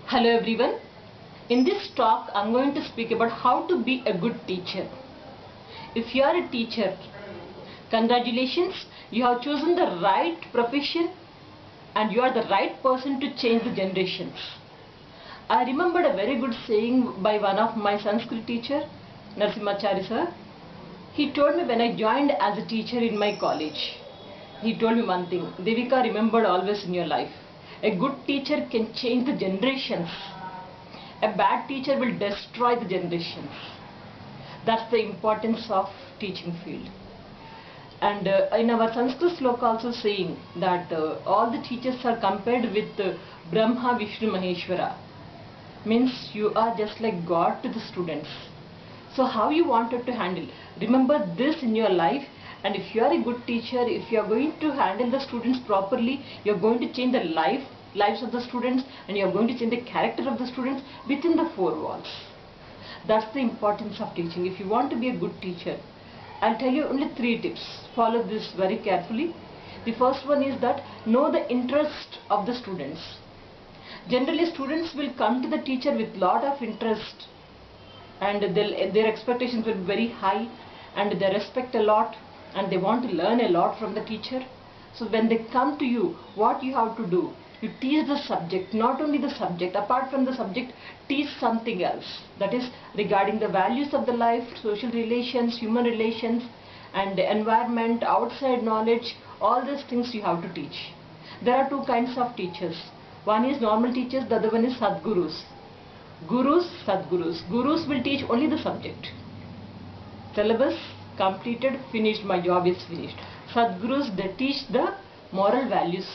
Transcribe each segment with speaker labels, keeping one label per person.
Speaker 1: Hello everyone. In this talk I'm going to speak about how to be a good teacher. If you are a teacher, congratulations, you have chosen the right profession and you are the right person to change the generations. I remembered a very good saying by one of my Sanskrit teacher, Narasimhachari sir. He told me when I joined as a teacher in my college. He told me one thing, Devika, remembered always in your life. A good teacher can change the generations. A bad teacher will destroy the generations. That's the importance of teaching field. And in our Sanskrit sloka also saying that all the teachers are compared with Brahma, Vishnu, Maheshwara. Means you are just like God to the students. So how you wanted to handle? Remember this in your life. And if you are a good teacher, if you are going to handle the students properly, you are going to change the lives of the students, and you are going to change the character of the students within the four walls. That's the importance of teaching. If you want to be a good teacher, I'll tell you only 3 tips. Follow this very carefully. The first one is that know the interest of the students. Generally, students will come to the teacher with lot of interest, and their expectations will be very high, and they respect a lot, and they want to learn a lot from the teacher. So when they come to you, what you have to do? You teach the subject, not only the subject. Apart from the subject, teach something else. That is regarding the values of the life, social relations, human relations, and the environment, outside knowledge. All these things you have to teach. There are 2 kinds of teachers. One is normal teachers, the other one is Sadgurus. Gurus, Sadgurus. Gurus will teach only the subject. Syllabus completed, finished, my job is finished. Sadgurus, they teach the moral values,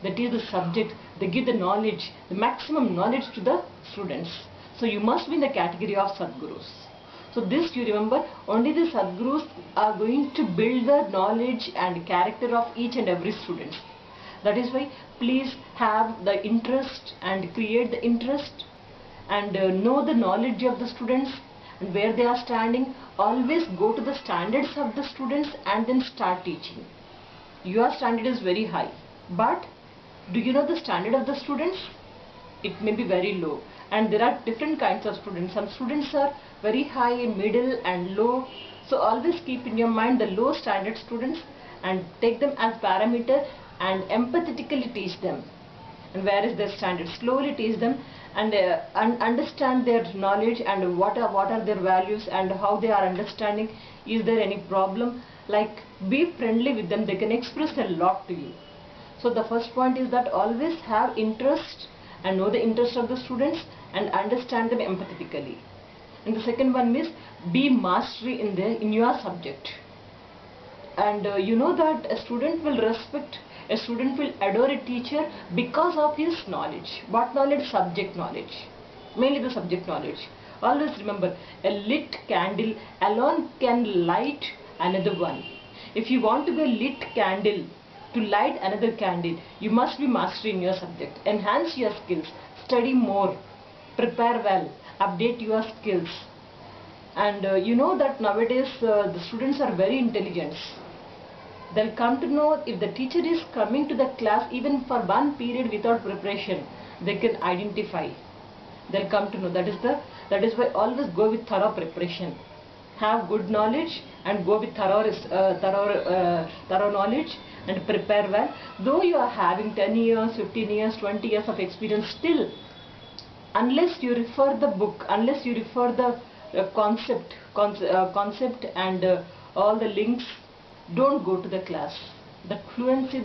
Speaker 1: they teach the subject, they give the knowledge, the maximum knowledge to the students. So you must be in the category of Sadgurus. So this you remember, only the Sadgurus are going to build the knowledge and character of each and every student. That is why please have the interest and create the interest, and know the knowledge of the students and where they are standing. Always go to the standards of the students and then start teaching. Your standard is very high, but do you know the standard of the students? It may be very low, and there are different kinds of students. Some students are very high, middle and low. So always keep in your mind the low standard students and take them as parameter and empathetically teach them. And where is their standard? Slowly teach them and understand their knowledge and what are their values and how they are understanding. Is there any problem? Like, be friendly with them. They can express a lot to you. So the first point is that always have interest and know the interest of the students and understand them empathetically. And the second one is be mastery in your subject. And you know that a student will respect, a student will adore a teacher because of his knowledge. What knowledge? Subject knowledge. Mainly the subject knowledge. Always remember, a lit candle alone can light another one. If you want to be a lit candle to light another candle, you must be mastering your subject. Enhance your skills. Study more. Prepare well. Update your skills. And you know that nowadays the students are very intelligent. They'll come to know if the teacher is coming to the class even for one period without preparation, they can identify. They'll come to know. That is why always go with thorough preparation. Have good knowledge and go with thorough knowledge and prepare well. Though you are having 10 years, 15 years, 20 years of experience, still, unless you refer the book, unless you refer the concept and all the links, don't go to the class. That fluency,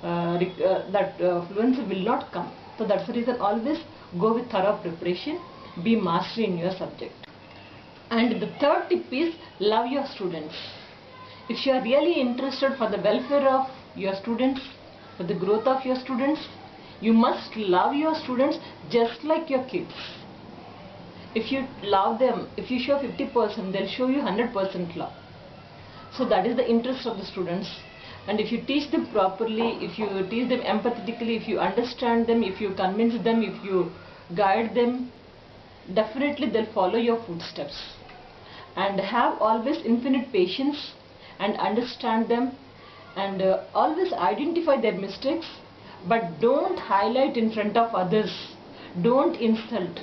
Speaker 1: fluency will not come. So that's the reason always go with thorough preparation. Be mastery in your subject. And the third tip is love your students. If you are really interested for the welfare of your students, for the growth of your students, you must love your students just like your kids. If you love them, if you show 50%, they'll show you 100% love. So that is the interest of the students. And if you teach them properly, if you teach them empathetically, if you understand them, if you convince them, if you guide them, definitely they'll follow your footsteps. And have always infinite patience and understand them, and always identify their mistakes, but don't highlight in front of others. Don't insult.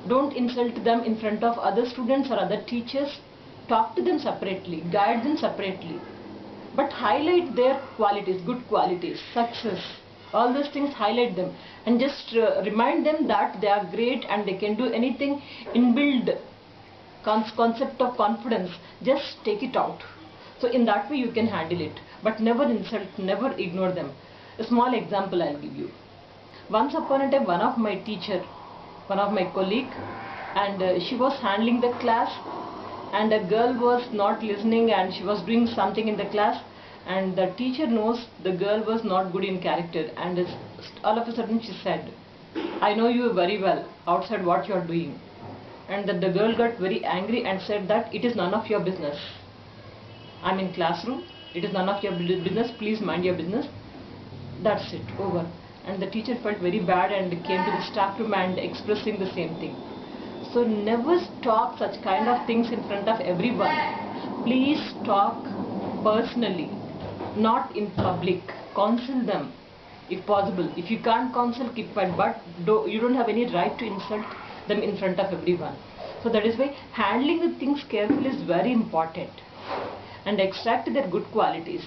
Speaker 1: Don't insult them in front of other students or other teachers. Talk to them separately, guide them separately. But highlight their qualities, good qualities, success. All those things, highlight them. And just remind them that they are great and they can do anything. Inbuilt concept of confidence, just take it out. So in that way you can handle it. But never insult, never ignore them. A small example I'll give you. Once upon a time, one of my colleague, and she was handling the class, and a girl was not listening and she was doing something in the class, and the teacher knows the girl was not good in character, and all of a sudden she said, "I know you very well outside what you are doing." And the girl got very angry and said that it is none of your business. I'm in classroom, it is none of your business, please mind your business. That's it, over. And the teacher felt very bad and came to the staff room and expressing the same thing. So never talk such kind of things in front of everyone. Please talk personally, not in public. Counsel them if possible. If you can't counsel, keep quiet, but you don't have any right to insult them in front of everyone. So that is why handling the things carefully is very important. And extract their good qualities.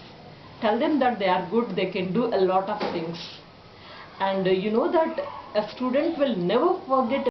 Speaker 1: Tell them that they are good, they can do a lot of things. And you know that a student will never forget